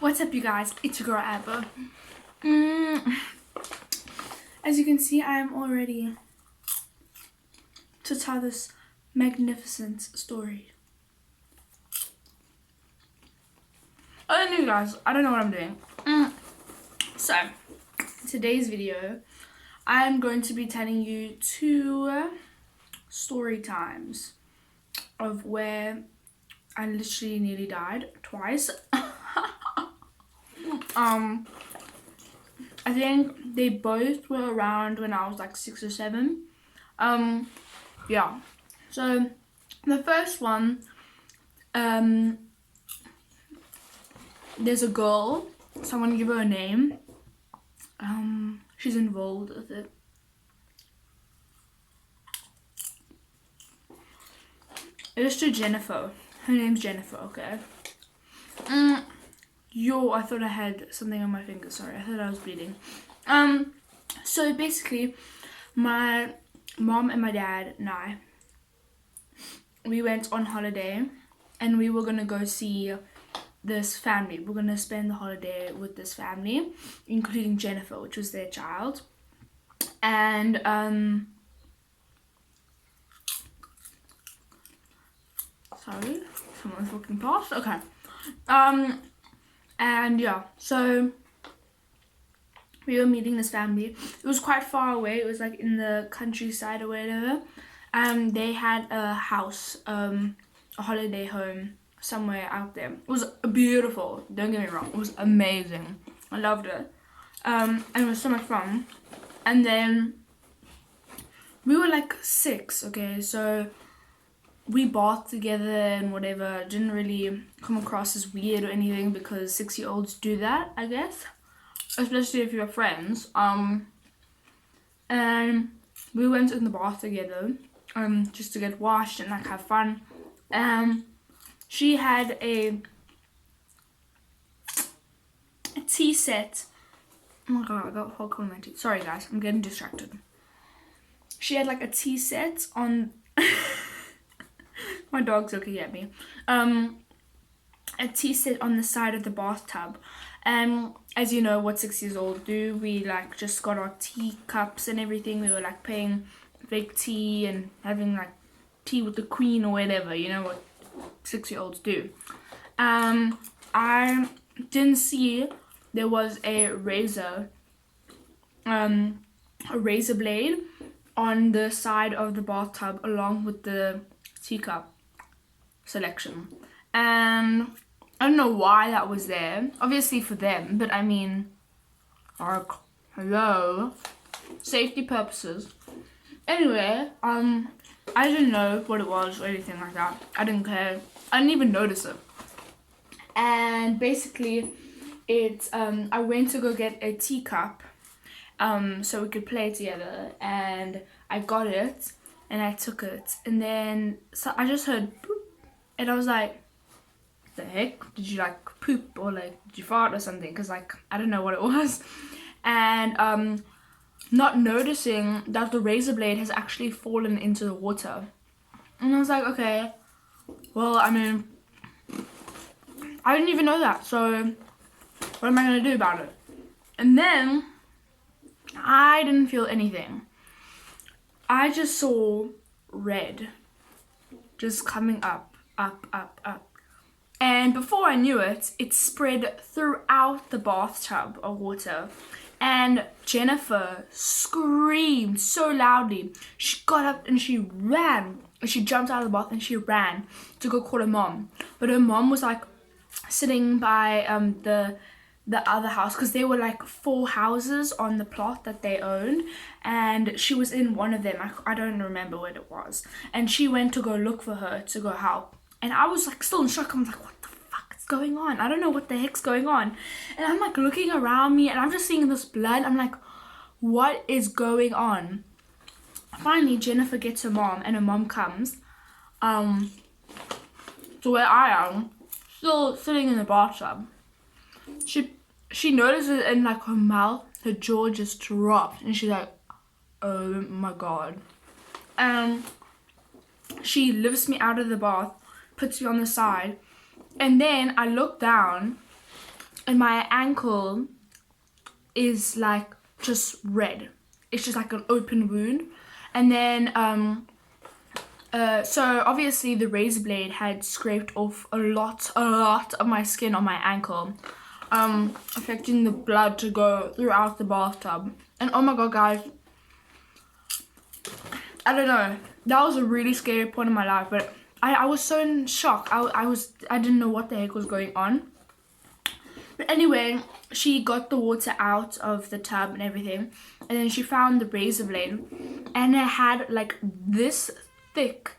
What's up, you guys? It's your girl Abba. As you can see, I am all ready to tell this magnificent story. Oh, no, guys, I don't know what I'm doing. So, today's video, I am going to be telling you 2 story times of where I literally nearly died twice. I think they both were around when I was like 6 or 7. Yeah. So the first one, there's a girl, so I'm gonna give her a name. She's involved with it. It's to Jennifer. Her name's Jennifer, okay? I thought I had something on my finger. Sorry, I thought I was bleeding. So basically, my mom and my dad and I, we went on holiday, and we were gonna go see this family. We're gonna spend the holiday with this family, including Jennifer, which was their child. And sorry, someone's walking past. Okay. And yeah, so we were meeting this family. It was quite far away. It was like in the countryside or whatever. They had a house, a holiday home somewhere out there. It was beautiful. Don't get me wrong. It was amazing. I loved it. And it was so much fun. And then we were like 6, okay? So we bathed together and whatever. Didn't really come across as weird or anything because 6-year-olds do that, I guess. Especially if you're friends. And we went in the bath together, just to get washed and like have fun. She had a tea set. Oh my god, I got whole cold in my teeth. Sorry guys, I'm getting distracted. She had like a tea set on my dog's looking at me. A tea set on the side of the bathtub. And as you know what 6-year-olds do, we like just got our teacups and everything. We were like playing fake tea and having like tea with the queen or whatever, you know what 6-year-olds do. I didn't see there was a razor blade on the side of the bathtub along with the teacup selection, and I don't know why that was there. Obviously for them, but I mean, like, hello, safety purposes. Anyway, I didn't know what it was or anything like that. I didn't care. I didn't even notice it. And basically, I went to go get a teacup, so we could play together, and I got it, and I took it, and then so I just heard poop, and I was like, the heck, did you like poop or like did you fart or something? Because like I don't know what it was. And not noticing that the razor blade has actually fallen into the water, and I was like, okay, well, I mean, I didn't even know that, so what am I gonna do about it? And then I didn't feel anything. I just saw red just coming up. And before I knew it, it spread throughout the bathtub of water. And Jennifer screamed so loudly. She got up and she ran. She jumped out of the bath and she ran to go call her mom. But her mom was like sitting by the other house, because there were like 4 houses on the plot that they owned, and she was in one of them. I don't remember what it was. And she went to go look for her to go help. And I was like still in shock. I'm like, what the fuck is going on? I don't know what the heck's going on. And I'm like looking around me and I'm just seeing this blood. I'm like, what is going on? Finally, Jennifer gets her mom, and her mom comes to where I am, still sitting in the bathtub. She notices in like her mouth, her jaw just dropped, and she's like, oh my god. And she lifts me out of the bath, puts me on the side, and then I look down and my ankle is like just red. It's just like an open wound. And then so obviously the razor blade had scraped off a lot of my skin on my ankle, affecting the blood to go throughout the bathtub. And oh my god, guys, I don't know, that was a really scary point in my life, but I was so in shock. I didn't know what the heck was going on. But anyway, she got the water out of the tub and everything, and then she found the razor blade, and it had like this thick,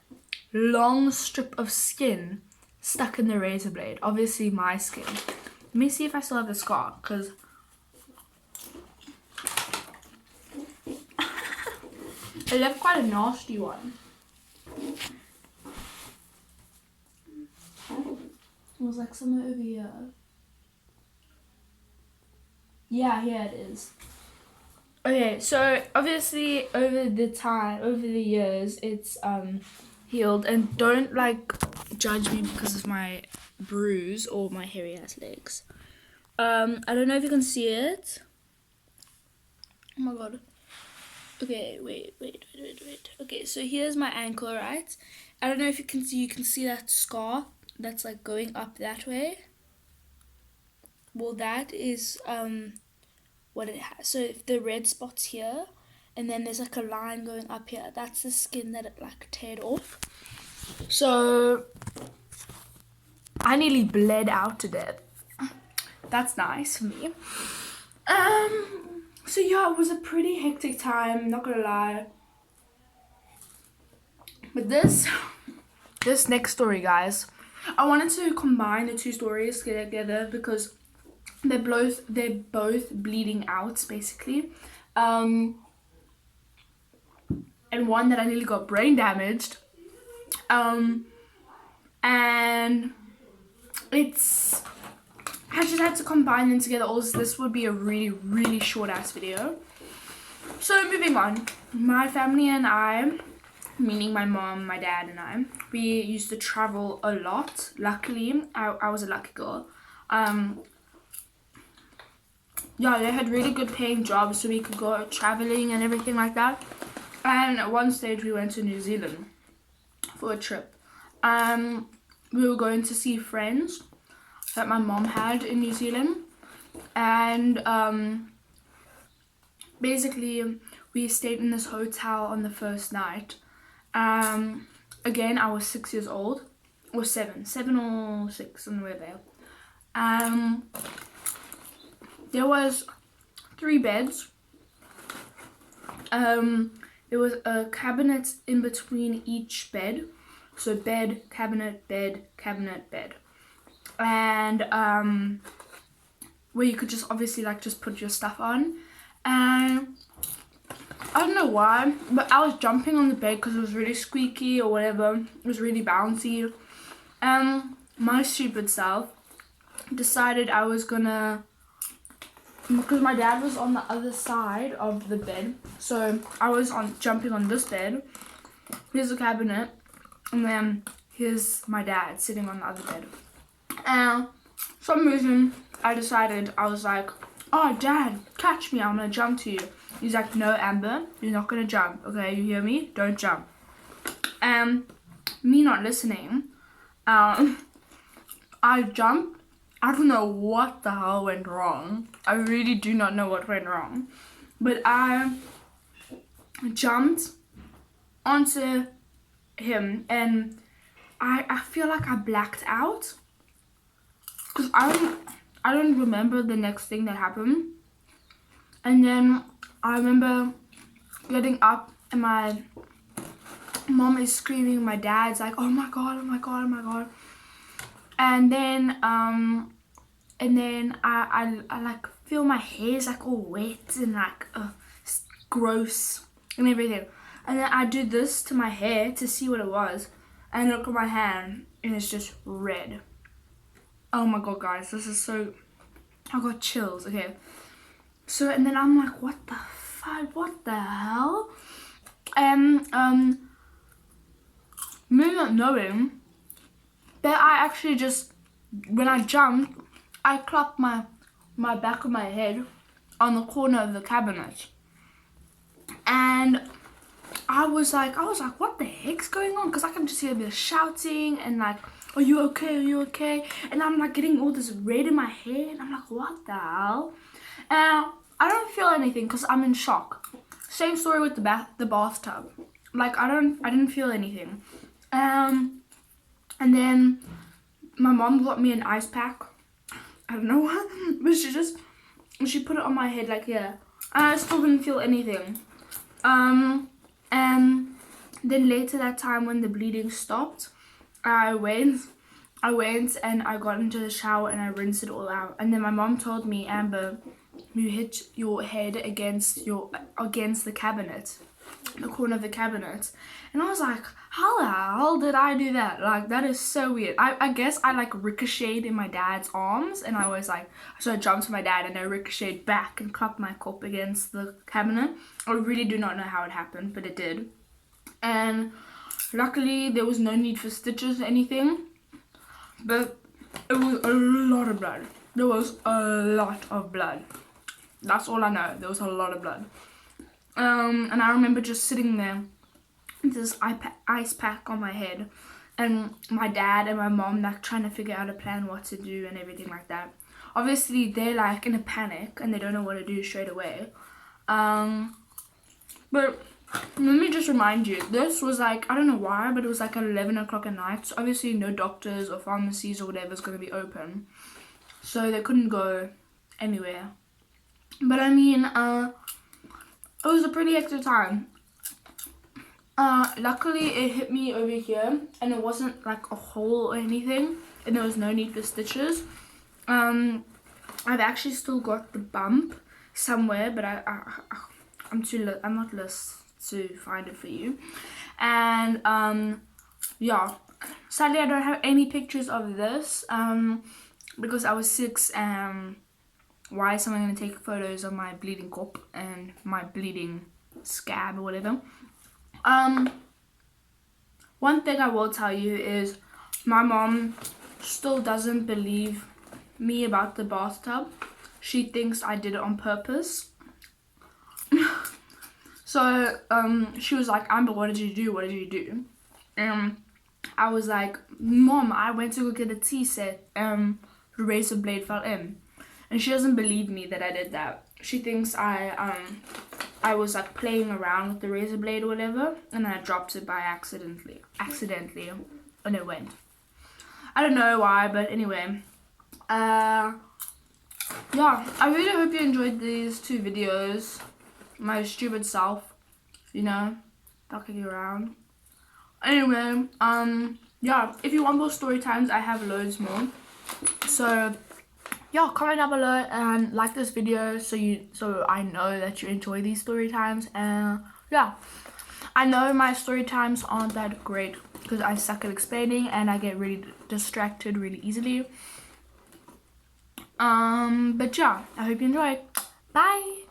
long strip of skin stuck in the razor blade. Obviously my skin. Let me see if I still have the scar, because I left quite a nasty one. It was like somewhere over here. Yeah, here it is. Okay, so obviously over the years, it's healed. And don't like judge me because of my bruise or my hairy ass legs. I don't know if you can see it. Oh my god. Okay, wait. Okay, so here's my ankle, right? I don't know if you can see that scar that's like going up that way. Well, that is what it has. So if the red spot's here, and then there's like a line going up here, that's the skin that it like teared off. So I nearly bled out to death. That's nice for me. So yeah, it was a pretty hectic time, not gonna lie. But this next story, guys, I wanted to combine the two stories together because they're both bleeding out basically, and one that I nearly got brain damaged, and it's, I just had to combine them together. Also, this would be a really short ass video. So moving on, my family and I, meaning my mom, my dad and I, we used to travel a lot. Luckily, I was a lucky girl. Yeah, they had really good paying jobs, so we could go traveling and everything like that. And at one stage we went to New Zealand for a trip. We were going to see friends that my mom had in New Zealand, and basically we stayed in this hotel on the first night. Again, I was 6 years old, or seven or 6, somewhere there. There was 3 beds. There was a cabinet in between each bed. So bed, cabinet, bed, cabinet, bed. And where you could just obviously like just put your stuff on. And I don't know why, but I was jumping on the bed because it was really squeaky or whatever. It was really bouncy. My stupid self decided I was gonna, because my dad was on the other side of the bed, so I was jumping on this bed. Here's the cabinet, and then here's my dad sitting on the other bed. And for some reason, I was like, oh, Dad, catch me, I'm gonna jump to you. He's like, no, Amber, you're not gonna jump, okay, you hear me? Don't jump. And me not listening, I jumped. I don't know what the hell went wrong. I really do not know what went wrong. But I jumped onto him, and I feel like I blacked out. Because I don't remember the next thing that happened. And then I remember getting up, and my mom is screaming. My dad's like, oh my god, oh my god, oh my god. And then I like feel my hair's like all wet and like gross and everything. And then I do this to my hair to see what it was, and look at my hand, and it's just red. Oh my god, guys, this is so, I got chills. Okay, so and then I'm like, what the fuck, what the hell? And me not knowing that I actually just, when I jumped, I clapped my my back of my head on the corner of the cabinet. And I was like, what the heck's going on? Because I can just hear them shouting and like, are you okay? Are you okay? And I'm like getting all this red in my hair. And I'm like, what the hell? And I don't feel anything because I'm in shock. Same story with the bathtub. Like I didn't feel anything. And then my mom got me an ice pack. I don't know what, but she put it on my head like here. And I still didn't feel anything. And then later that time when the bleeding stopped, I went and I got into the shower and I rinsed it all out. And then my mom told me, Amber, you hit your head against the cabinet, the corner of the cabinet. And I was like, how the hell did I do that? Like, that is so weird. I guess I like ricocheted in my dad's arms, and I was like, so I jumped to my dad and I ricocheted back and clapped my cop against the cabinet. I really do not know how it happened, but it did. And luckily there was no need for stitches or anything, but it was a lot of blood. There was a lot of blood. That's all I know. There was a lot of blood. And I remember just sitting there with this ice pack on my head, and my dad and my mom like trying to figure out a plan what to do and everything like that. Obviously they're like in a panic and they don't know what to do straight away. But let me just remind you, this was like, I don't know why, but it was like at 11 o'clock at night. So obviously no doctors or pharmacies or whatever is going to be open. So they couldn't go anywhere. But I mean, it was a pretty hectic time. Luckily it hit me over here and it wasn't like a hole or anything, and there was no need for stitches. I've actually still got the bump somewhere, but I'm not list to find it for you. And yeah, sadly I don't have any pictures of this because I was 6, and why is someone going to take photos of my bleeding cop and my bleeding scab or whatever. One thing I will tell you is my mom still doesn't believe me about the bathtub. She thinks I did it on purpose. So she was like, Amber, what did you do? What did you do? And I was like, Mom, I went to go get a tea set. The razor blade fell in. And she doesn't believe me that I did that. She thinks I was like playing around with the razor blade or whatever, and I dropped it by accidentally, and it went. I don't know why, but anyway. Yeah, I really hope you enjoyed these 2 videos. My stupid self, you know, fucking you around. Anyway, yeah, if you want more story times, I have loads more. So yeah, comment down below and like this video so I know that you enjoy these story times. And yeah, I know my story times aren't that great because I suck at explaining and I get really distracted really easily. But yeah, I hope you enjoyed. Bye.